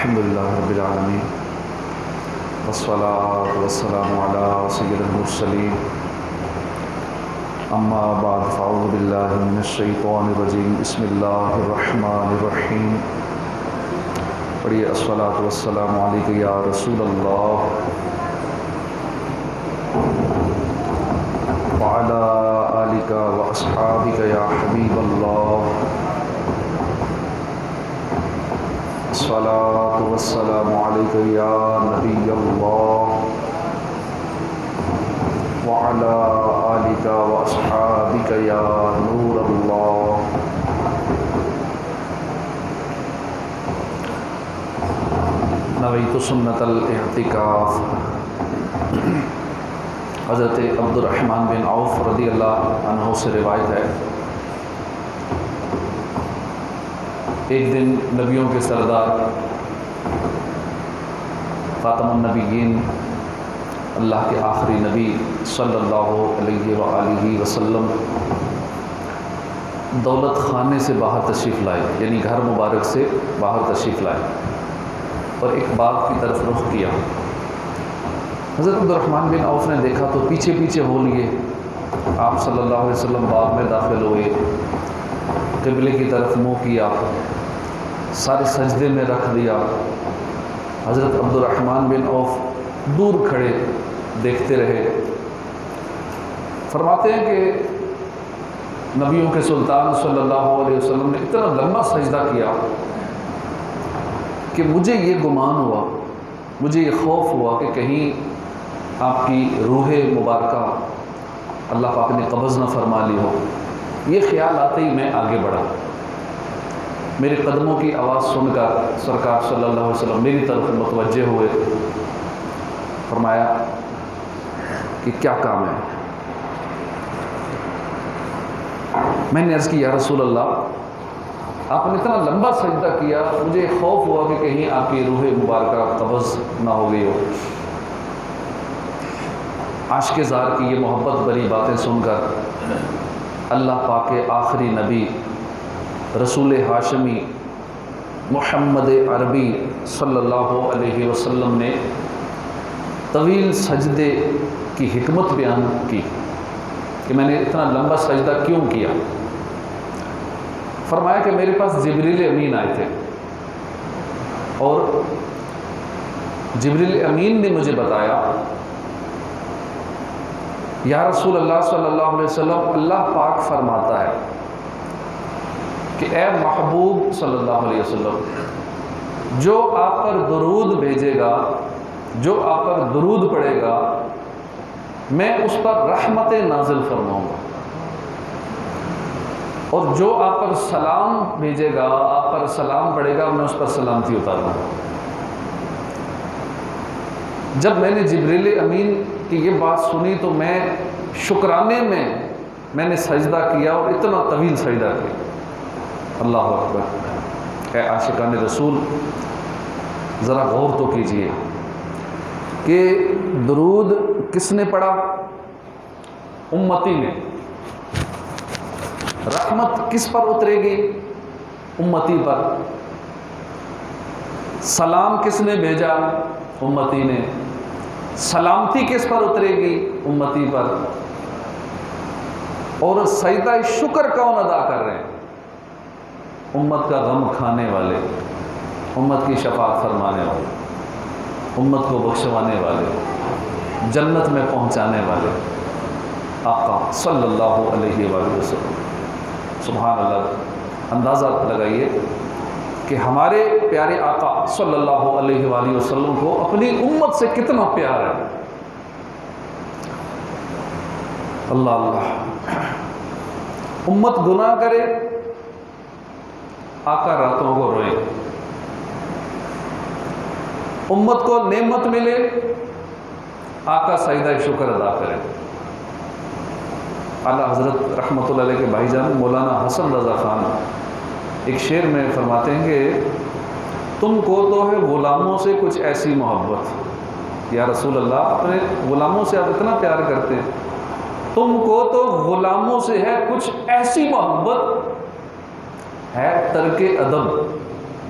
الحمدللہ رب العالمین والصلاة والسلام علی سید المرسلین اما بعد فاعوذ باللہ من الشیطان الرجیم بسم اللہ الرحمن الرحیم پڑھیے الصلاة والسلام علیک یا رسول اللہ وعلی آلک واصحابک یا حبیب اللہ الصلاة والسلام علیک یا نبی اللہ وعلی آلک واصحابک یا نور اللہ نویت سنت الاعتکاف۔ حضرت عبد الرحمن بن عوف رضی اللہ عنہ سے روایت ہے، ایک دن نبیوں کے سردار خاتم النبیین اللہ کے آخری نبی صلی اللہ علیہ وآلہ وسلم دولت خانے سے باہر تشریف لائے، یعنی گھر مبارک سے باہر تشریف لائے اور ایک باغ کی طرف رخ کیا۔ حضرت عبد الرحمن بن عوف نے دیکھا تو پیچھے پیچھے ہو لیے آپ صلی اللہ علیہ وسلم باغ میں داخل ہوئے، قبلے کی طرف منہ کیا، سارے سجدے میں رکھ دیا۔ حضرت عبد الرحمن بن عوف دور کھڑے دیکھتے رہے۔ فرماتے ہیں کہ نبیوں کے سلطان صلی اللہ علیہ وسلم نے اتنا لمبا سجدہ کیا کہ مجھے یہ گمان ہوا، مجھے یہ خوف ہوا کہ کہیں آپ کی روح مبارکہ اللہ پاک نے قبض نہ فرما لی ہو۔ یہ خیال آتے ہی میں آگے بڑھا، میرے قدموں کی آواز سن کر سرکار صلی اللہ علیہ وسلم میری طرف متوجہ ہوئے۔ فرمایا کہ کیا کام ہے؟ میں نے عرض کی یا رسول اللہ، آپ نے اتنا لمبا سجدہ کیا، مجھے خوف ہوا کہ کہیں آپ کی روح مبارکہ قبض نہ ہو گئی ہو۔ عاشق زار کی یہ محبت بری باتیں سن کر اللہ پاک کے آخری نبی رسول ہاشمی محمد عربی صلی اللہ علیہ وسلم نے طویل سجدے کی حکمت بیان کی کہ میں نے اتنا لمبا سجدہ کیوں کیا۔ فرمایا کہ میرے پاس جبریل امین آئے تھے اور جبریل امین نے مجھے بتایا یا رسول اللہ صلی اللہ علیہ وسلم، اللہ پاک فرماتا ہے کہ اے محبوب صلی اللہ علیہ وسلم، جو آپ پر درود بھیجے گا، جو آپ پر درود پڑے گا، میں اس پر رحمت نازل فرماؤں گا، اور جو آپ پر سلام بھیجے گا، آپ پر سلام پڑے گا، میں اس پر سلامتی اتاروں گا۔ جب میں نے جبریل امین کی یہ بات سنی تو میں شکرانے میں نے سجدہ کیا، اور اتنا طویل سجدہ کیا۔ اللہ اکبر۔ اے عاشقان رسول، ذرا غور تو کیجئے کہ درود کس نے پڑھا؟ امتی نے۔ رحمت کس پر اترے گی؟ امتی پر۔ سلام کس نے بھیجا؟ امتی نے۔ سلامتی کس پر اترے گی؟ امتی پر۔ اور سجدہ شکر کون ادا کر رہے ہیں؟ امت کا غم کھانے والے، امت کی شفاعت فرمانے والے، امت کو بخشوانے والے، جنت میں پہنچانے والے آقا صلی اللہ علیہ وآلہ وسلم۔ سبحان اللہ۔ اندازہ لگائیے کہ ہمارے پیارے آقا صلی اللہ علیہ وآلہ وسلم کو اپنی امت سے کتنا پیار ہے۔ اللہ اللہ۔ امت گناہ کرے، آقا راتوں کو روئے۔ امت کو نعمت ملے، آقا سجدہ شکر ادا کرے۔ اعلیٰ حضرت رحمۃ اللہ علیہ کے بھائی جان مولانا حسن رضا خان ایک شعر میں فرماتے ہیں کہ تم کو تو ہے غلاموں سے کچھ ایسی محبت، یا رسول اللہ اپنے غلاموں سے آپ اتنا پیار کرتے ہیں، تم کو تو غلاموں سے ہے کچھ ایسی محبت، ہے ترک ادب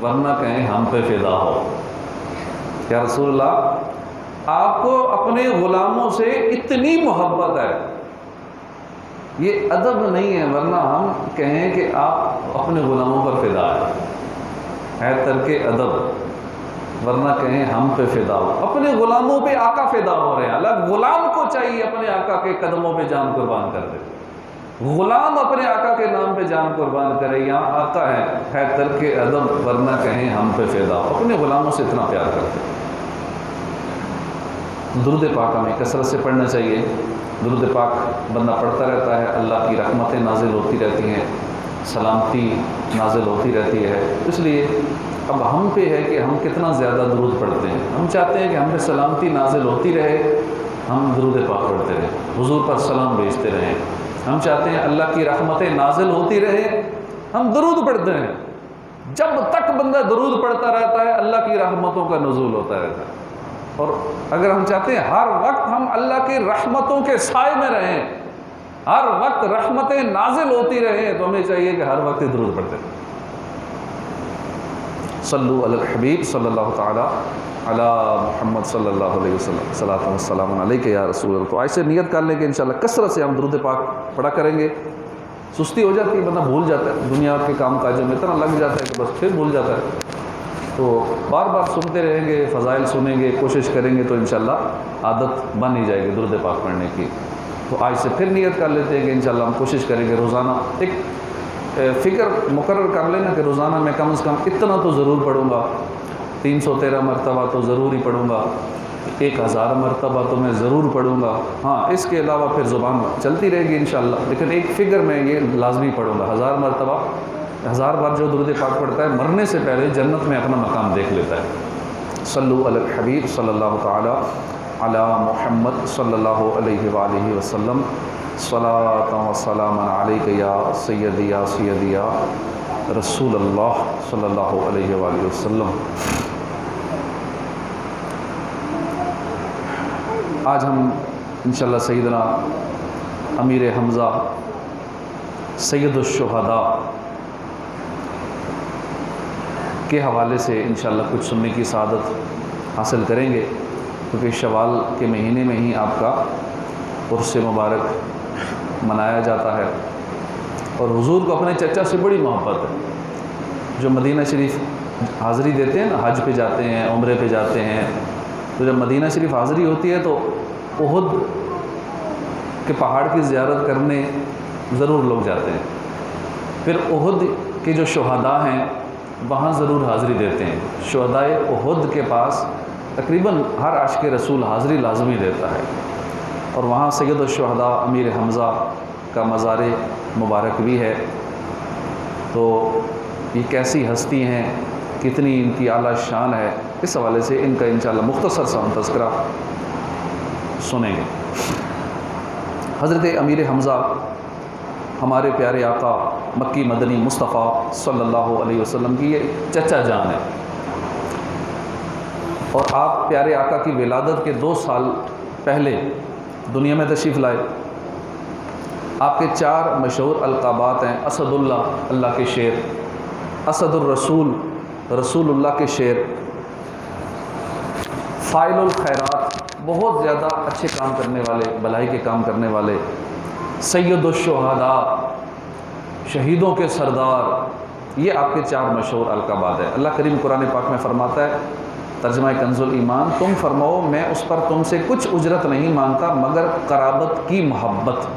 ورنہ کہیں ہم پہ فدا ہو۔ یا رسول اللہ آپ کو اپنے غلاموں سے اتنی محبت ہے، یہ ادب نہیں ہے، ورنہ ہم کہیں کہ آپ اپنے غلاموں پر فدا ہے ترک ادب، ورنہ کہیں ہم پہ فدا ہو۔ اپنے غلاموں پہ آقا فدا ہو رہے ہیں، الگ غلام کو چاہیے اپنے آقا کے قدموں پہ جان قربان کر دے، غلام اپنے آقا کے نام پہ جان قربان کرے۔ یہاں آقا ہے ترک ادب، ورنہ کہیں ہم پہ فدا ہو، اپنے غلاموں سے اتنا پیار کرتے ہیں۔ درود پاک ہمیں کثرت سے پڑھنا چاہیے۔ درود پاک بندہ پڑھتا رہتا ہے، اللہ کی رحمتیں نازل ہوتی رہتی ہیں، سلامتی نازل ہوتی رہتی ہے۔ اس لیے اب ہم پہ ہے کہ ہم کتنا زیادہ درود پڑھتے ہیں۔ ہم چاہتے ہیں کہ ہم پہ سلامتی نازل ہوتی رہے، ہم درود پاک پڑھتے رہیں، حضور پر سلام بھیجتے رہیں۔ ہم چاہتے ہیں اللہ کی رحمتیں نازل ہوتی رہے، ہم درود پڑھتے ہیں۔ جب تک بندہ درود پڑھتا رہتا ہے اللہ کی رحمتوں کا نزول ہوتا رہتا ہے۔ اور اگر ہم چاہتے ہیں ہر وقت ہم اللہ کی رحمتوں کے سائے میں رہیں، ہر وقت رحمتیں نازل ہوتی رہیں، تو ہمیں چاہیے کہ ہر وقت درود پڑھتے رہیں۔ صلو علی الحبیب صلی اللہ تعالی علی محمد صلی اللہ علیہ وسلم، صلاۃ و سلام علیک یا رسول اللہ۔ تو آج سے نیت کر لیں کہ انشاءاللہ کثرت سے ہم درود پاک پڑھا کریں گے۔ سستی ہو جاتی ہے، بندہ بھول جاتا ہے، دنیا کے کام کاجوں میں اتنا لگ جاتا ہے کہ بس پھر بھول جاتا ہے۔ تو بار بار سنتے رہیں گے، فضائل سنیں گے، کوشش کریں گے تو انشاءاللہ عادت بن ہی جائے گی درود پاک پڑھنے کی۔ تو آج سے پھر نیت کر لیتے ہیں کہ انشاءاللہ ہم کوشش کریں گے روزانہ ایک فکر مقرر کر لینا کہ روزانہ میں کم از کم اتنا تو ضرور پڑھوں گا، 313 مرتبہ تو ضرور ہی پڑھوں گا، 1000 مرتبہ تو میں ضرور پڑھوں گا۔ ہاں اس کے علاوہ پھر زبان چلتی رہے گی انشاءاللہ، لیکن ایک فکر میں یہ لازمی پڑھوں گا۔ 1000 مرتبہ، 1000 بار جو درود پاک پڑھتا ہے مرنے سے پہلے جنت میں اپنا مقام دیکھ لیتا ہے۔ صلو علی الحبیب صلی اللہ تعالی علی محمد صلی اللہ علیہ وآلہ وسلم، صلاۃ و سلام علیک یا سیدی یا سیدی یا رسول اللہ صلی اللہ علیہ وآلہ وسلم۔ آج ہم انشاءاللہ سیدنا امیر حمزہ سید الشہداء کے حوالے سے انشاءاللہ کچھ سننے کی سعادت حاصل کریں گے، کیونکہ شوال کے مہینے میں ہی آپ کا عرس مبارک منایا جاتا ہے، اور حضور کو اپنے چچا سے بڑی محبت ہے۔ جو مدینہ شریف حاضری دیتے ہیں نا، حج پہ جاتے ہیں، عمرے پہ جاتے ہیں، تو جب مدینہ شریف حاضری ہوتی ہے تو احد کے پہاڑ کی زیارت کرنے ضرور لوگ جاتے ہیں، پھر احد کے جو شہداء ہیں وہاں ضرور حاضری دیتے ہیں۔ شہدائے احد کے پاس تقریباً ہر عاشق رسول حاضری لازمی دیتا ہے، اور وہاں سید الشہداء امیر حمزہ کا مزار مبارک بھی ہے۔ تو یہ کیسی ہستی ہیں، کتنی ان کی اعلیٰ شان ہے، اس حوالے سے ان کا انشاءاللہ مختصر سا تذکرہ سنیں گے۔ حضرت امیر حمزہ ہمارے پیارے آقا مکی مدنی مصطفیٰ صلی اللہ علیہ وسلم کی یہ چچا جان ہے، اور آپ پیارے آقا کی ولادت کے 2 سال پہلے دنیا میں تشریف لائے۔ آپ کے 4 مشہور القابات ہیں: اسد اللہ، اللہ کے شیر، اسد الرسول، رسول اللہ کے شیر، فاعل الخیرات، بہت زیادہ اچھے کام کرنے والے، بھلائی کے کام کرنے والے، سید الشہداء، شہیدوں کے سردار۔ یہ آپ کے 4 مشہور القابات ہیں۔ اللہ کریم قرآن پاک میں فرماتا ہے، ترجمہ کنز الایمان، تم فرماؤ میں اس پر تم سے کچھ اجرت نہیں مانگتا مگر قرابت کی محبت۔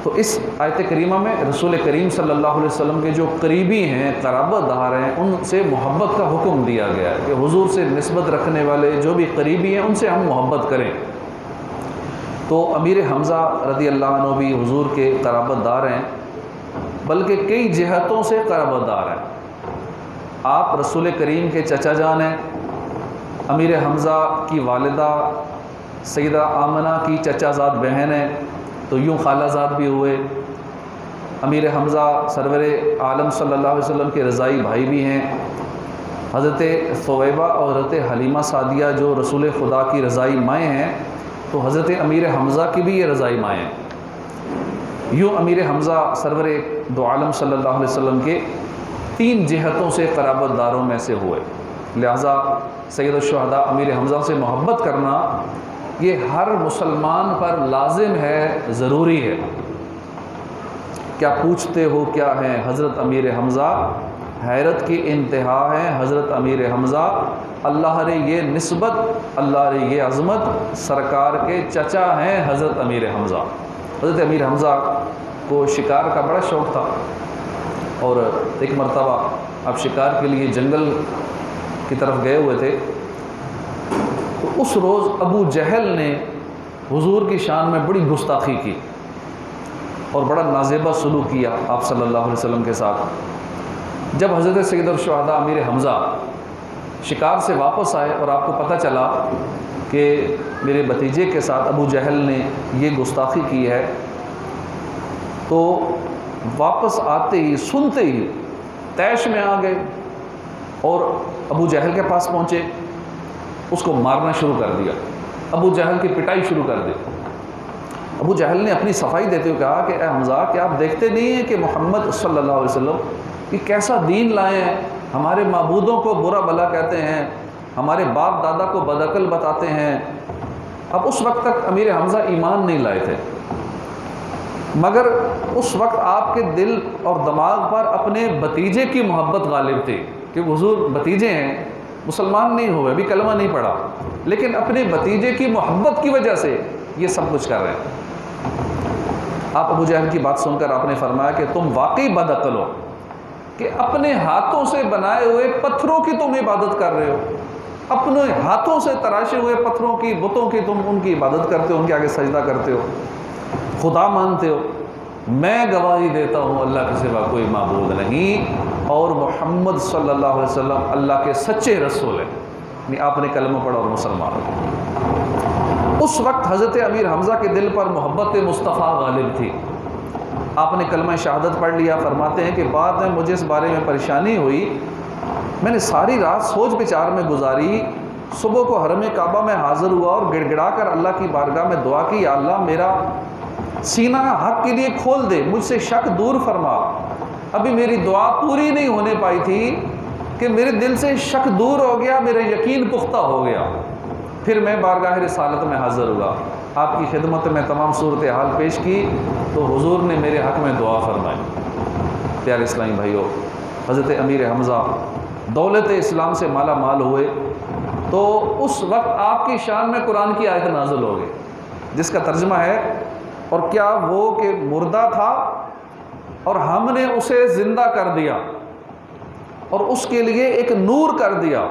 تو اس آیت کریمہ میں رسول کریم صلی اللہ علیہ وسلم کے جو قریبی ہیں، قرابت دار ہیں، ان سے محبت کا حکم دیا گیا ہے کہ حضور سے نسبت رکھنے والے جو بھی قریبی ہیں ان سے ہم محبت کریں۔ تو امیر حمزہ رضی اللہ عنہ بھی حضور کے قرابت دار ہیں، بلکہ کئی جہتوں سے قرابت دار ہیں۔ آپ رسول کریم کے چچا جان ہیں، امیر حمزہ کی والدہ سیدہ آمنہ کی چچا زاد بہن ہیں، تو یوں خالہ زاد بھی ہوئے۔ امیر حمزہ سرور عالم صلی اللہ علیہ وسلم کے رضائی بھائی بھی ہیں۔ حضرت ثویبہ اور حضرت حلیمہ سعدیہ جو رسول خدا کی رضائی مائیں ہیں، تو حضرت امیر حمزہ کی بھی یہ رضائی مائیں ہیں۔ یوں امیر حمزہ سرور دو عالم صلی اللہ علیہ وسلم کے 3 جہتوں سے قرابت داروں میں سے ہوئے، لہٰذا سید الشہداء امیر حمزہ سے محبت کرنا یہ ہر مسلمان پر لازم ہے، ضروری ہے۔ کیا پوچھتے ہو کیا ہیں حضرت امیر حمزہ، حیرت کی انتہا ہے حضرت امیر حمزہ، اللہ رے یہ نسبت، اللہ رے یہ عظمت، سرکار کے چچا ہیں حضرت امیر حمزہ۔ حضرت امیر حمزہ کو شکار کا بڑا شوق تھا، اور ایک مرتبہ اب شکار کے لیے جنگل کی طرف گئے ہوئے تھے، تو اس روز ابو جہل نے حضور کی شان میں بڑی گستاخی کی اور بڑا نازیبہ سلوک کیا آپ صلی اللہ علیہ وسلم کے ساتھ۔ جب حضرت سید الشہداء امیر حمزہ شکار سے واپس آئے اور آپ کو پتہ چلا کہ میرے بھتیجے کے ساتھ ابو جہل نے یہ گستاخی کی ہے، تو واپس آتے ہی سنتے ہی طیش میں آ گئے اور ابو جہل کے پاس پہنچے، اس کو مارنا شروع کر دیا، ابو جہل کی پٹائی شروع کر دی۔ ابو جہل نے اپنی صفائی دیتے ہوئے کہا کہ اے حمزہ، کیا آپ دیکھتے نہیں ہیں کہ محمد صلی اللہ علیہ وسلم یہ کیسا دین لائے ہیں، ہمارے معبودوں کو برا بھلا کہتے ہیں، ہمارے باپ دادا کو بدعقل بتاتے ہیں۔ اب اس وقت تک امیر حمزہ ایمان نہیں لائے تھے، مگر اس وقت آپ کے دل اور دماغ پر اپنے بھتیجے کی محبت غالب تھی کہ حضور بھتیجے ہیں، مسلمان نہیں ہوئے، ابھی کلمہ نہیں پڑھا، لیکن اپنے بھتیجے کی محبت کی وجہ سے یہ سب کچھ کر رہے ہیں۔ آپ ابو جہل کی بات سن کر آپ نے فرمایا کہ تم واقعی بدعقل ہو کہ اپنے ہاتھوں سے بنائے ہوئے پتھروں کی تم عبادت کر رہے ہو، اپنے ہاتھوں سے تراشے ہوئے پتھروں کی، بتوں کی تم ان کی عبادت کرتے ہو، ان کے آگے سجدہ کرتے ہو، خدا مانتے ہو۔ میں گواہی دیتا ہوں اللہ کے سوا کوئی معبود نہیں، اور محمد صلی اللہ علیہ وسلم اللہ کے سچے رسول ہیں، یعنی آپ نے کلمہ پڑھا اور مسلمان ہو۔ اس وقت حضرت امیر حمزہ کے دل پر محبت مصطفیٰ غالب تھی، آپ نے کلمہ شہادت پڑھ لیا۔ فرماتے ہیں کہ بعد میں مجھے اس بارے میں پریشانی ہوئی، میں نے ساری رات سوچ بچار میں گزاری، صبح کو حرم کعبہ میں حاضر ہوا اور گڑ گڑا کر اللہ کی بارگاہ میں دعا کی، یا اللہ میرا سینہ حق کے لیے کھول دے، مجھ سے شک دور فرما۔ ابھی میری دعا پوری نہیں ہونے پائی تھی کہ میرے دل سے شک دور ہو گیا، میرا یقین پختہ ہو گیا، پھر میں بارگاہ رسالت میں حاضر ہوا، آپ کی خدمت میں تمام صورتحال پیش کی تو حضور نے میرے حق میں دعا فرمائی۔ پیارے اسلامی بھائیو، حضرت امیر حمزہ دولت اسلام سے مالا مال ہوئے تو اس وقت آپ کی شان میں قرآن کی آیت نازل ہو گئی، جس کا ترجمہ ہے، اور کیا وہ کہ مردہ تھا اور ہم نے اسے زندہ کر دیا اور اس کے لیے ایک نور کر دیا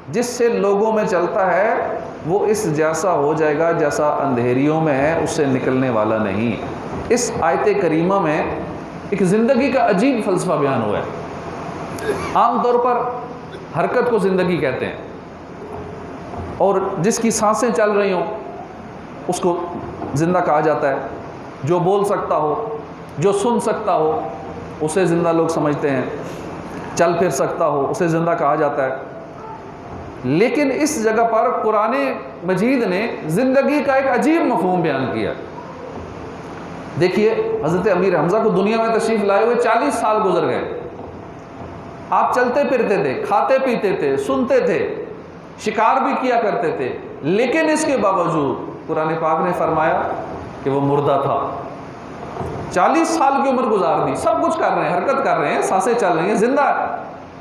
جس سے لوگوں میں چلتا ہے، وہ اس جیسا ہو جائے گا جیسا اندھیریوں میں ہے، اس سے نکلنے والا نہیں۔ اس آیت کریمہ میں ایک زندگی کا عجیب فلسفہ بیان ہوا ہے۔ عام طور پر حرکت کو زندگی کہتے ہیں، اور جس کی سانسیں چل رہی ہوں اس کو زندہ کہا جاتا ہے، جو بول سکتا ہو، جو سن سکتا ہو اسے زندہ لوگ سمجھتے ہیں، چل پھر سکتا ہو اسے زندہ کہا جاتا ہے۔ لیکن اس جگہ پر قرآن مجید نے زندگی کا ایک عجیب مفہوم بیان کیا۔ دیکھیے، حضرت امیر حمزہ کو دنیا میں تشریف لائے ہوئے 40 سال گزر گئے، آپ چلتے پھرتے تھے، کھاتے پیتے تھے، سنتے تھے، شکار بھی کیا کرتے تھے، لیکن اس کے باوجود قرآن پاک نے فرمایا کہ وہ مردہ تھا۔ 40 سال کی عمر گزار دی، سب کچھ کر رہے ہیں، حرکت کر رہے ہیں، سانسیں چل رہی ہیں، زندہ ہے،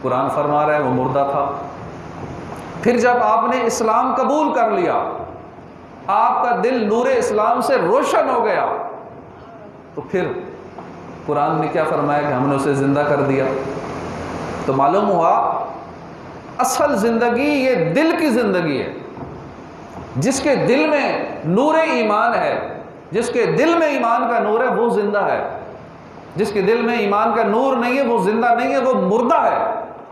قرآن فرما رہا ہے وہ مردہ تھا۔ پھر جب آپ نے اسلام قبول کر لیا، آپ کا دل نور اسلام سے روشن ہو گیا، تو پھر قرآن نے کیا فرمایا کہ ہم نے اسے زندہ کر دیا۔ تو معلوم ہوا اصل زندگی یہ دل کی زندگی ہے۔ جس کے دل میں نور ایمان ہے، جس کے دل میں ایمان کا نور ہے، وہ زندہ ہے۔ جس کے دل میں ایمان کا نور نہیں ہے وہ زندہ نہیں ہے، وہ مردہ ہے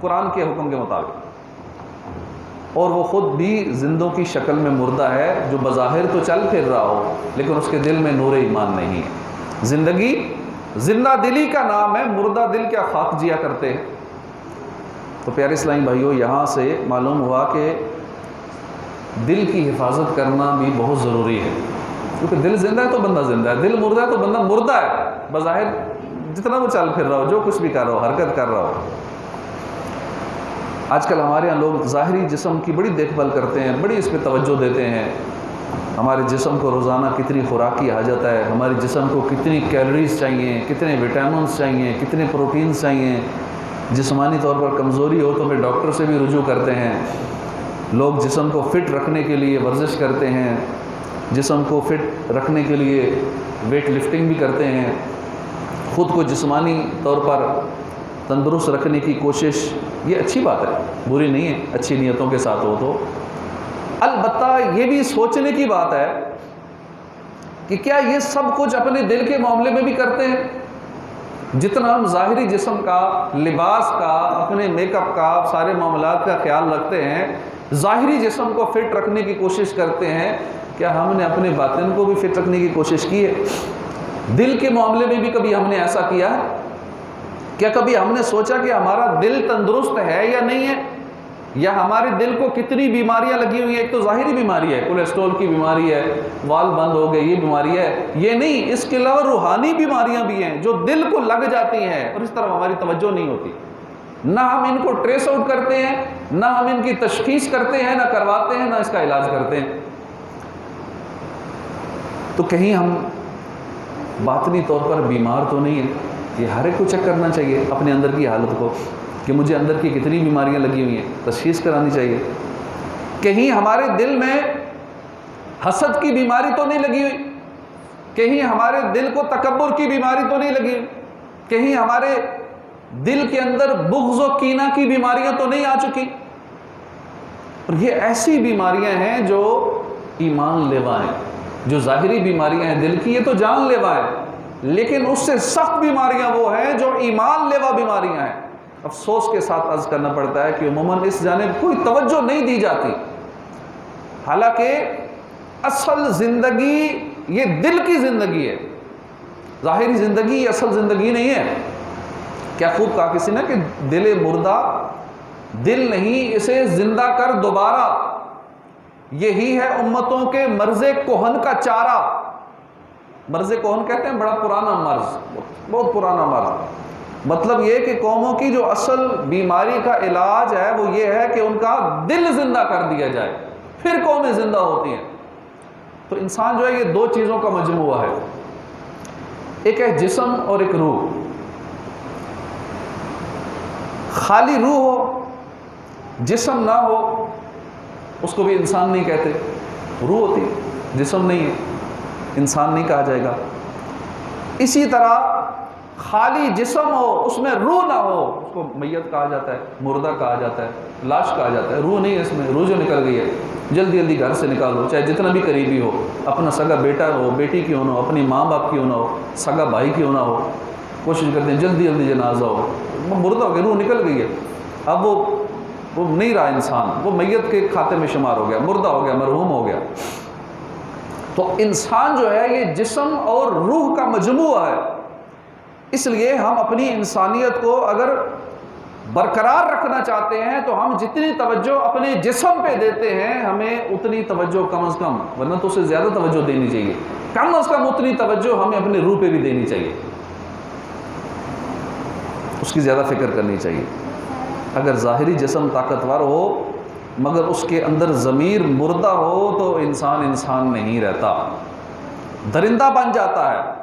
قرآن کے حکم کے مطابق، اور وہ خود بھی زندوں کی شکل میں مردہ ہے، جو بظاہر تو چل پھر رہا ہو لیکن اس کے دل میں نور ایمان نہیں ہے۔ زندگی زندہ دلی کا نام ہے، مردہ دل کیا خاک جیا کرتے ہیں۔ تو پیارے اسلامی بھائیوں، یہاں سے معلوم ہوا کہ دل کی حفاظت کرنا بھی بہت ضروری ہے، کیونکہ دل زندہ ہے تو بندہ زندہ ہے، دل مردہ ہے تو بندہ مردہ ہے، بظاہر جتنا وہ چل پھر رہا ہو، جو کچھ بھی کر رہا ہو، حرکت کر رہا ہو۔ آج کل ہمارے یہاں لوگ ظاہری جسم کی بڑی دیکھ بھال کرتے ہیں، بڑی اس پہ توجہ دیتے ہیں، ہمارے جسم کو روزانہ کتنی خوراک کی حاجت ہے، ہمارے جسم کو کتنی کیلوریز چاہیے، کتنے وٹامنس چاہیے، کتنے پروٹینز چاہیے، جسمانی طور پر کمزوری ہو تو پھر ڈاکٹر سے بھی رجوع کرتے ہیں، لوگ جسم کو فٹ رکھنے کے لیے ورزش کرتے ہیں، جسم کو فٹ رکھنے کے لیے ویٹ لفٹنگ بھی کرتے ہیں، خود کو جسمانی طور پر تندرست رکھنے کی کوشش، یہ اچھی بات ہے، بری نہیں ہے، اچھی نیتوں کے ساتھ ہو تو۔ البتہ یہ بھی سوچنے کی بات ہے کہ کیا یہ سب کچھ اپنے دل کے معاملے میں بھی کرتے ہیں؟ جتنا ہم ظاہری جسم کا، لباس کا، اپنے میک اپ کا، سارے معاملات کا خیال رکھتے ہیں، ظاہری جسم کو فٹ رکھنے کی کوشش کرتے ہیں، کیا ہم نے اپنے باطن کو بھی فٹ رکھنے کی کوشش کی ہے؟ دل کے معاملے میں بھی کبھی ہم نے ایسا کیا ہے؟ کیا کبھی ہم نے سوچا کہ ہمارا دل تندرست ہے یا نہیں ہے، یا ہمارے دل کو کتنی بیماریاں لگی ہوئی ہیں؟ ایک تو ظاہری بیماری ہے، کولیسٹرول کی بیماری ہے، وال بند ہو گئے، یہ بیماری ہے، یہ نہیں، اس کے علاوہ روحانی بیماریاں بھی ہیں جو دل کو لگ جاتی ہیں اور اس طرف ہماری توجہ نہیں ہوتی، نہ ہم ان کو ٹریس آؤٹ کرتے ہیں، نہ ہم ان کی تشخیص کرتے ہیں، نہ کرواتے ہیں، نہ اس کا علاج کرتے ہیں۔ تو کہیں ہم باطنی طور پر بیمار تو نہیں ہیں؟ یہ ہر ایک کو چیک کرنا چاہیے اپنے اندر کی حالت کو کہ مجھے اندر کی کتنی بیماریاں لگی ہوئی ہیں، تشخیص کرانی چاہیے۔ کہیں ہمارے دل میں حسد کی بیماری تو نہیں لگی ہوئی، کہیں ہمارے دل کو تکبر کی بیماری تو نہیں لگی ہوئی، کہیں ہمارے دل کے اندر بغض و کینہ کی بیماریاں تو نہیں آ چکی؟ اور یہ ایسی بیماریاں ہیں جو ایمان لیوا ہیں، جو ظاہری بیماریاں ہیں دل کی، یہ تو جان لیوا ہے، لیکن اس سے سخت بیماریاں وہ ہیں جو ایمان لیوا بیماریاں ہیں۔ افسوس کے ساتھ عرض کرنا پڑتا ہے کہ عموماً اس جانب کوئی توجہ نہیں دی جاتی، حالانکہ اصل زندگی یہ دل کی زندگی ہے، ظاہری زندگی یہ اصل زندگی نہیں ہے۔ کیا خوب کہا کسی نے کہ دل مردہ دل نہیں، اسے زندہ کر دوبارہ، یہی ہے امتوں کے مرض کہن کا چارہ۔ مرض کہن کہتے ہیں بڑا پرانا مرض، بہت پرانا مرض، مطلب یہ کہ قوموں کی جو اصل بیماری کا علاج ہے وہ یہ ہے کہ ان کا دل زندہ کر دیا جائے، پھر قومیں زندہ ہوتی ہیں۔ تو انسان جو ہے یہ دو چیزوں کا مجموعہ ہے، ایک ہے جسم اور ایک روح۔ خالی روح ہو، جسم نہ ہو، اس کو بھی انسان نہیں کہتے، روح ہوتی ہے، جسم نہیں ہے، انسان نہیں کہا جائے گا۔ اسی طرح خالی جسم ہو، اس میں روح نہ ہو، اس کو میت کہا جاتا ہے، مردہ کہا جاتا ہے، لاش کہا جاتا ہے۔ روح نہیں ہے اس میں، روح جو نکل گئی ہے، جلدی جلدی گھر سے نکالو، چاہے جتنا بھی قریبی ہو، اپنا سگا بیٹا ہو، بیٹی کیوں نہ ہو، اپنی ماں باپ کیوں نہ ہو، سگا بھائی کیوں نہ ہو، کوشش کرتے ہیں جلدی جلدی جنازہ ہو، مردہ ہو گیا، روح نکل گئی ہے، اب وہ نہیں رہا انسان، وہ میت کے کھاتے میں شمار ہو گیا، مردہ ہو گیا، مرحوم ہو گیا۔ تو انسان جو ہے یہ جسم اور روح کا مجموعہ ہے، اس لیے ہم اپنی انسانیت کو اگر برقرار رکھنا چاہتے ہیں تو ہم جتنی توجہ اپنے جسم پہ دیتے ہیں ہمیں اتنی توجہ کم از کم، ورنہ تو اسے زیادہ توجہ دینی چاہیے، کم از کم اتنی توجہ ہمیں اپنے روح پہ بھی دینی چاہیے، اس کی زیادہ فکر کرنی چاہیے۔ اگر ظاہری جسم طاقتور ہو مگر اس کے اندر ضمیر مردہ ہو تو انسان نہیں رہتا، درندہ بن جاتا ہے۔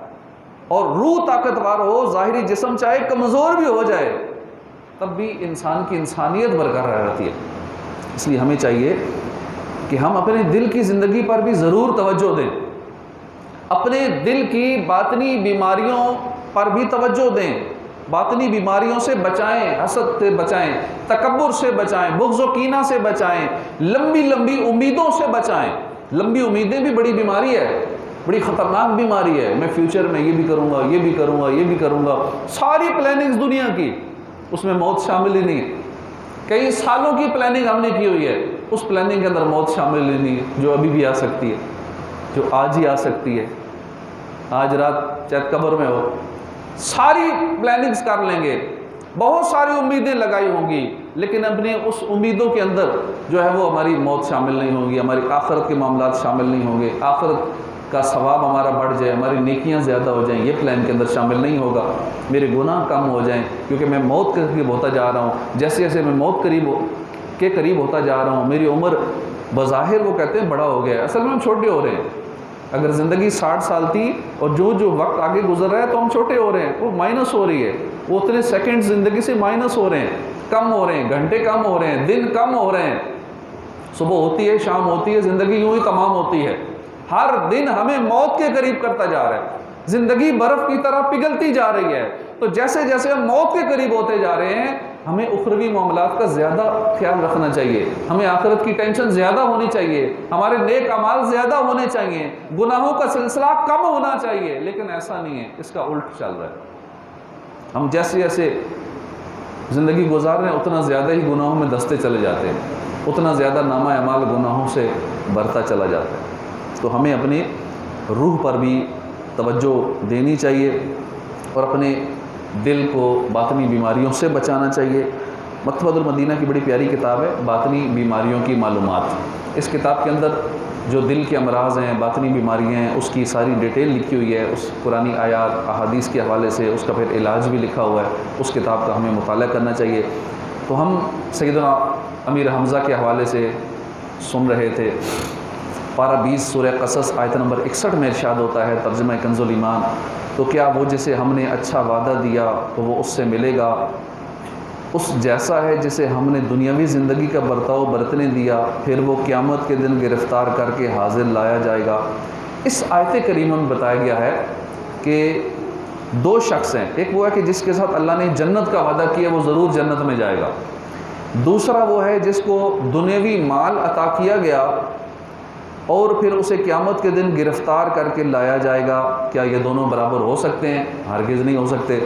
اور روح طاقتور ہو، ظاہری جسم چاہے کمزور بھی ہو جائے تب بھی انسان کی انسانیت برقرار رہتی ہے۔ اس لیے ہمیں چاہیے کہ ہم اپنے دل کی زندگی پر بھی ضرور توجہ دیں، اپنے دل کی باطنی بیماریوں پر بھی توجہ دیں، باطنی بیماریوں سے بچائیں، حسد سے بچائیں، تکبر سے بچائیں، بغض و کینہ سے بچائیں، لمبی لمبی امیدوں سے بچائیں۔ لمبی امیدیں بھی بڑی بیماری ہے، بڑی خطرناک بیماری ہے۔ میں فیوچر میں یہ بھی کروں گا، یہ بھی کروں گا، یہ بھی کروں گا، ساری پلاننگز دنیا کی، اس میں موت شامل ہی نہیں ہے۔ کئی سالوں کی پلاننگ ہم نے کی ہوئی ہے، اس پلاننگ کے اندر موت شامل ہی نہیں ہے، جو ابھی بھی آ سکتی ہے، جو آج ہی آ سکتی ہے، آج رات چاہے قبر میں ہو، ساری پلاننگز کر لیں گے، بہت ساری امیدیں لگائی ہوں گی، لیکن اپنی اس امیدوں کے اندر جو ہے وہ ہماری موت شامل نہیں ہوگی، ہماری آخرت کے معاملات شامل نہیں ہوں گے، آخرت کا ثواب ہمارا بڑھ جائے، ہماری نیکیاں زیادہ ہو جائیں، یہ پلان کے اندر شامل نہیں ہوگا۔ میرے گناہ کم ہو جائیں کیونکہ میں موت کے قریب ہوتا جا رہا ہوں، جیسے جیسے میں موت کے قریب ہوتا جا رہا ہوں، میری عمر بظاہر وہ کہتے ہیں بڑا ہو گیا ہے، اصل میں ہم چھوٹے ہو رہے ہیں۔ اگر زندگی 60 سال تھی اور جو وقت آگے گزر رہا ہے تو ہم چھوٹے ہو رہے ہیں، وہ مائنس ہو رہی ہے، وہ اتنے سیکنڈ زندگی سے مائنس ہو رہے ہیں، کم ہو رہے ہیں، گھنٹے کم ہو رہے ہیں، دن کم ہو رہے ہیں، صبح ہوتی ہے، شام ہوتی ہے، زندگی یوں ہی تمام ہوتی ہے۔ ہر دن ہمیں موت کے قریب کرتا جا رہا ہے، زندگی برف کی طرح پگھلتی جا رہی ہے۔ تو جیسے جیسے ہم موت کے قریب ہوتے جا رہے ہیں، ہمیں اخروی معاملات کا زیادہ خیال رکھنا چاہیے، ہمیں آخرت کی ٹینشن زیادہ ہونی چاہیے، ہمارے نیک اعمال زیادہ ہونے چاہیے، گناہوں کا سلسلہ کم ہونا چاہیے، لیکن ایسا نہیں ہے، اس کا الٹ چل رہا ہے۔ ہم جیسے جیسے زندگی گزار رہے ہیں اتنا زیادہ ہی گناہوں میں دستے چلے جاتے ہیں، اتنا زیادہ نامہ اعمال گناہوں سے بھرتا چلا جاتا ہے۔ تو ہمیں اپنی روح پر بھی توجہ دینی چاہیے اور اپنے دل کو باطنی بیماریوں سے بچانا چاہیے۔ مکتبۃ المدینہ کی بڑی پیاری کتاب ہے باطنی بیماریوں کی معلومات۔ اس کتاب کے اندر جو دل کے امراض ہیں، باطنی بیماریاں ہیں، اس کی ساری ڈیٹیل لکھی ہوئی ہے، اس قرآنی آیات احادیث کے حوالے سے، اس کا پھر علاج بھی لکھا ہوا ہے۔ اس کتاب کا ہمیں مطالعہ کرنا چاہیے۔ تو ہم سیدنا امیر حمزہ کے حوالے سے سن رہے تھے، پارہ 20 سورہ قصص آیت نمبر 61 میں ارشاد ہوتا ہے ترجمہ کنز الایمان، تو کیا وہ جسے ہم نے اچھا وعدہ دیا تو وہ اس سے ملے گا، اس جیسا ہے جسے ہم نے دنیاوی زندگی کا برتاؤ برتنے دیا، پھر وہ قیامت کے دن گرفتار کر کے حاضر لایا جائے گا۔ اس آیت کریمہ میں بتایا گیا ہے کہ دو شخص ہیں، ایک وہ ہے کہ جس کے ساتھ اللہ نے جنت کا وعدہ کیا وہ ضرور جنت میں جائے گا، دوسرا وہ ہے جس کو دنیاوی مال عطا کیا گیا اور پھر اسے قیامت کے دن گرفتار کر کے لایا جائے گا۔ کیا یہ دونوں برابر ہو سکتے ہیں؟ ہرگز نہیں ہو سکتے۔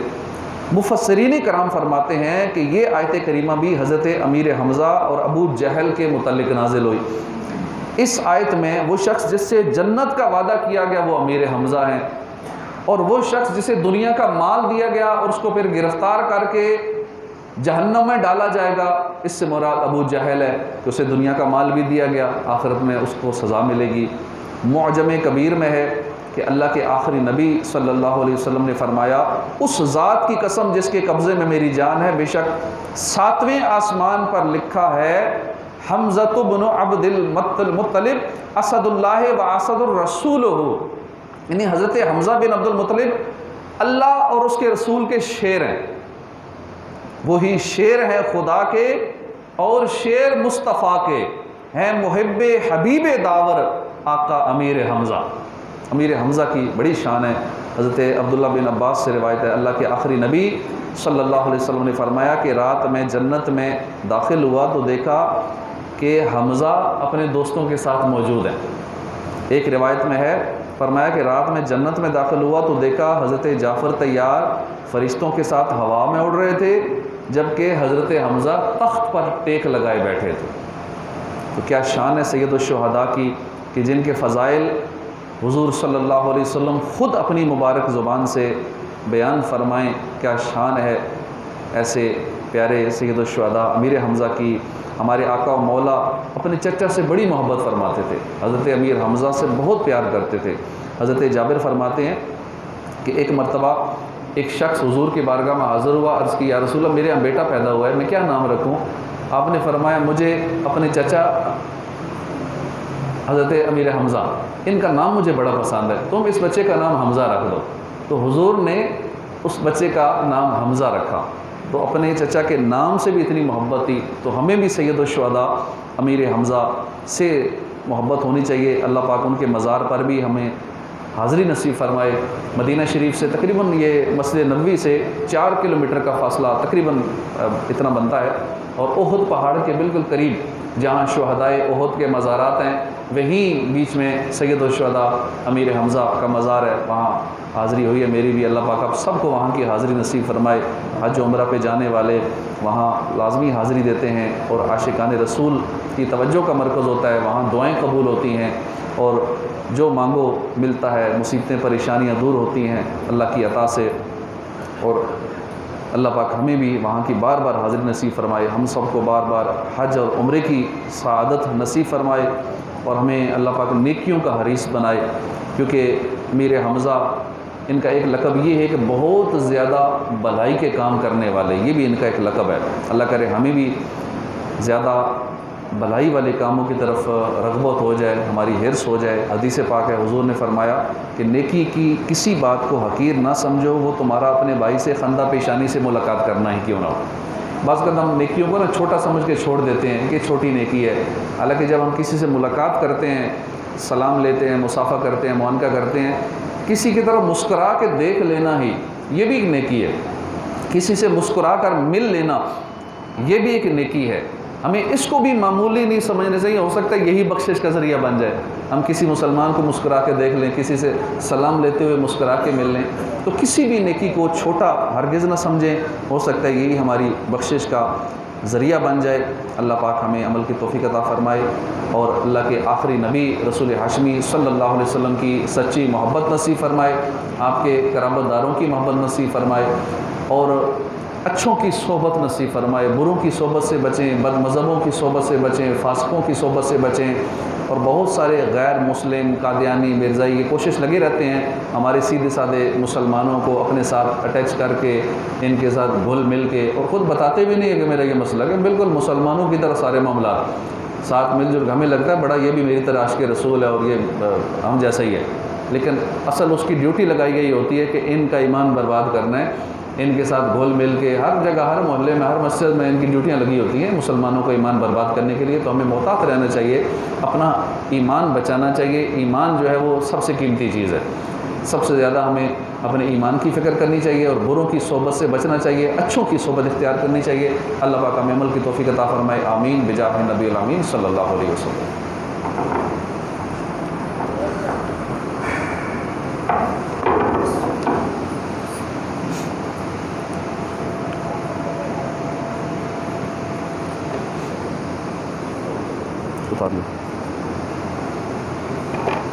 مفسرین کرام فرماتے ہیں کہ یہ آیت کریمہ بھی حضرت امیر حمزہ اور ابو جہل کے متعلق نازل ہوئی۔ اس آیت میں وہ شخص جس سے جنت کا وعدہ کیا گیا وہ امیر حمزہ ہیں، اور وہ شخص جسے دنیا کا مال دیا گیا اور اس کو پھر گرفتار کر کے جہنم میں ڈالا جائے گا، اس سے مراد ابو جہل ہے کہ اسے دنیا کا مال بھی دیا گیا، آخرت میں اس کو سزا ملے گی۔ معجم کبیر میں ہے کہ اللہ کے آخری نبی صلی اللہ علیہ وسلم نے فرمایا، اس ذات کی قسم جس کے قبضے میں میری جان ہے، بے شک 7ویں آسمان پر لکھا ہے حمزہ بن عبد المطلب اسد اللہ و اسد الرسول، یعنی حضرت حمزہ بن عبد المطلب اللہ اور اس کے رسول کے شیر ہیں، وہی شیر ہیں خدا کے اور شیر مصطفیٰ کے، ہیں محب حبیب داور آقا امیر حمزہ۔ امیر حمزہ کی بڑی شان ہے۔ حضرت عبداللہ بن عباس سے روایت ہے، اللہ کے آخری نبی صلی اللہ علیہ وسلم نے فرمایا کہ رات میں جنت میں داخل ہوا تو دیکھا کہ حمزہ اپنے دوستوں کے ساتھ موجود ہیں۔ ایک روایت میں ہے، فرمایا کہ رات میں جنت میں داخل ہوا تو دیکھا حضرت جعفر طیار فرشتوں کے ساتھ ہوا میں اڑ رہے تھے، جبکہ حضرت حمزہ تخت پر ٹیک لگائے بیٹھے تھے۔ تو کیا شان ہے سید الشہداء کی کہ جن کے فضائل حضور صلی اللہ علیہ وسلم خود اپنی مبارک زبان سے بیان فرمائیں، کیا شان ہے ایسے پیارے سید الشہداء امیر حمزہ کی۔ ہمارے آقا و مولا اپنے چچا سے بڑی محبت فرماتے تھے، حضرت امیر حمزہ سے بہت پیار کرتے تھے۔ حضرت جابر فرماتے ہیں کہ ایک مرتبہ ایک شخص حضور کی بارگاہ میں حاضر ہوا، عرض کی یا رسول اللہ میرے یہاں بیٹا پیدا ہوا ہے، میں کیا نام رکھوں؟ آپ نے فرمایا مجھے اپنے چچا حضرت امیر حمزہ ان کا نام مجھے بڑا پسند ہے، تم اس بچے کا نام حمزہ رکھ دو۔ تو حضور نے اس بچے کا نام حمزہ رکھا۔ تو اپنے چچا کے نام سے بھی اتنی محبت تھی، تو ہمیں بھی سید الشہداء امیر حمزہ سے محبت ہونی چاہیے۔ اللہ پاک ان کے مزار پر بھی ہمیں حاضری نصیب فرمائے۔ مدینہ شریف سے تقریباً یہ مسجد نبوی سے 4 کلومیٹر کا فاصلہ تقریباً اتنا بنتا ہے، اور احد پہاڑ کے بالکل قریب جہاں شہدائے احد کے مزارات ہیں، وہیں بیچ میں سید الشہداء امیر حمزہ کا مزار ہے، وہاں حاضری ہوئی ہے میری بھی۔ اللہ پاک آپ سب کو وہاں کی حاضری نصیب فرمائے۔ حج و عمرہ پہ جانے والے وہاں لازمی حاضری دیتے ہیں، اور عاشقان رسول کی توجہ کا مرکز ہوتا ہے، وہاں دعائیں قبول ہوتی ہیں، اور جو مانگو ملتا ہے، مصیبتیں پریشانیاں دور ہوتی ہیں اللہ کی عطا سے۔ اور اللہ پاک ہمیں بھی وہاں کی بار بار حاضری نصیب فرمائے، ہم سب کو بار بار حج اور عمرے کی سعادت نصیب فرمائے، اور ہمیں اللہ پاک نیکیوں کا حریص بنائے۔ کیونکہ میر حمزہ ان کا ایک لقب یہ ہے کہ بہت زیادہ بھلائی کے کام کرنے والے، یہ بھی ان کا ایک لقب ہے۔ اللہ کرے ہمیں بھی زیادہ بھلائی والے کاموں کی طرف رغبت ہو جائے، ہماری حرص ہو جائے۔ حدیث پاک ہے، حضور نے فرمایا کہ نیکی کی کسی بات کو حقیر نہ سمجھو، وہ تمہارا اپنے بھائی سے خندہ پیشانی سے ملاقات کرنا ہی کیوں نہ ہو۔ بعض اوقات ہم نیکیوں کو چھوٹا سمجھ کے چھوڑ دیتے ہیں کہ چھوٹی نیکی ہے، حالانکہ جب ہم کسی سے ملاقات کرتے ہیں، سلام لیتے ہیں، مصافحہ کرتے ہیں، معانقہ کرتے ہیں، کسی کی طرف مسکرا کے دیکھ لینا ہی یہ بھی ایک نیکی ہے۔ کسی سے مسکرا کر مل لینا یہ بھی ایک نیکی ہے۔ ہمیں اس کو بھی معمولی نہیں سمجھنا چاہیے، ہو سکتا ہے یہی بخشش کا ذریعہ بن جائے۔ ہم کسی مسلمان کو مسکرا کے دیکھ لیں، کسی سے سلام لیتے ہوئے مسکرا کے مل لیں، تو کسی بھی نیکی کو چھوٹا ہرگز نہ سمجھیں، ہو سکتا ہے یہی ہماری بخشش کا ذریعہ بن جائے۔ اللہ پاک ہمیں عمل کی توفیق عطا فرمائے، اور اللہ کے آخری نبی رسول ہاشمی صلی اللہ علیہ وسلم کی سچی محبت نصیب فرمائے، آپ کے قرابت داروں کی محبت نصیب فرمائے، اور اچھوں کی صحبت نصیب فرمائے، بروں کی صحبت سے بچیں، بد مذہبوں کی صحبت سے بچیں، فاسقوں کی صحبت سے بچیں۔ اور بہت سارے غیر مسلم، قادیانی، مرزائی یہ کوشش لگے رہتے ہیں ہمارے سیدھے سادے مسلمانوں کو اپنے ساتھ اٹیچ کر کے، ان کے ساتھ گھل مل کے، اور خود بتاتے بھی نہیں ہے کہ میرا یہ مسئلہ ہے، کہ بالکل مسلمانوں کی طرح سارے معاملات ساتھ مل جل، ہمیں لگتا ہے بڑا یہ بھی میری طرح عاشق رسول ہے اور یہ ہم جیسا ہی ہے، لیکن اصل اس کی ڈیوٹی لگائی گئی ہوتی ہے کہ ان کا ایمان برباد کرنا ہے۔ ان کے ساتھ گھل مل کے ہر جگہ، ہر محلے میں، ہر مسجد میں ان کی ڈیوٹیاں لگی ہوتی ہیں مسلمانوں کو ایمان برباد کرنے کے لیے۔ تو ہمیں محتاط رہنا چاہیے، اپنا ایمان بچانا چاہیے۔ ایمان جو ہے وہ سب سے قیمتی چیز ہے، سب سے زیادہ ہمیں اپنے ایمان کی فکر کرنی چاہیے، اور بروں کی صحبت سے بچنا چاہیے، اچھوں کی صحبت اختیار کرنی چاہیے۔ اللہ پاک ہمیں عمل کی توفیق عطا فرمائے، آمین بجاہ نبی الامین صلی اللہ علیہ وسلم۔ اتار لو۔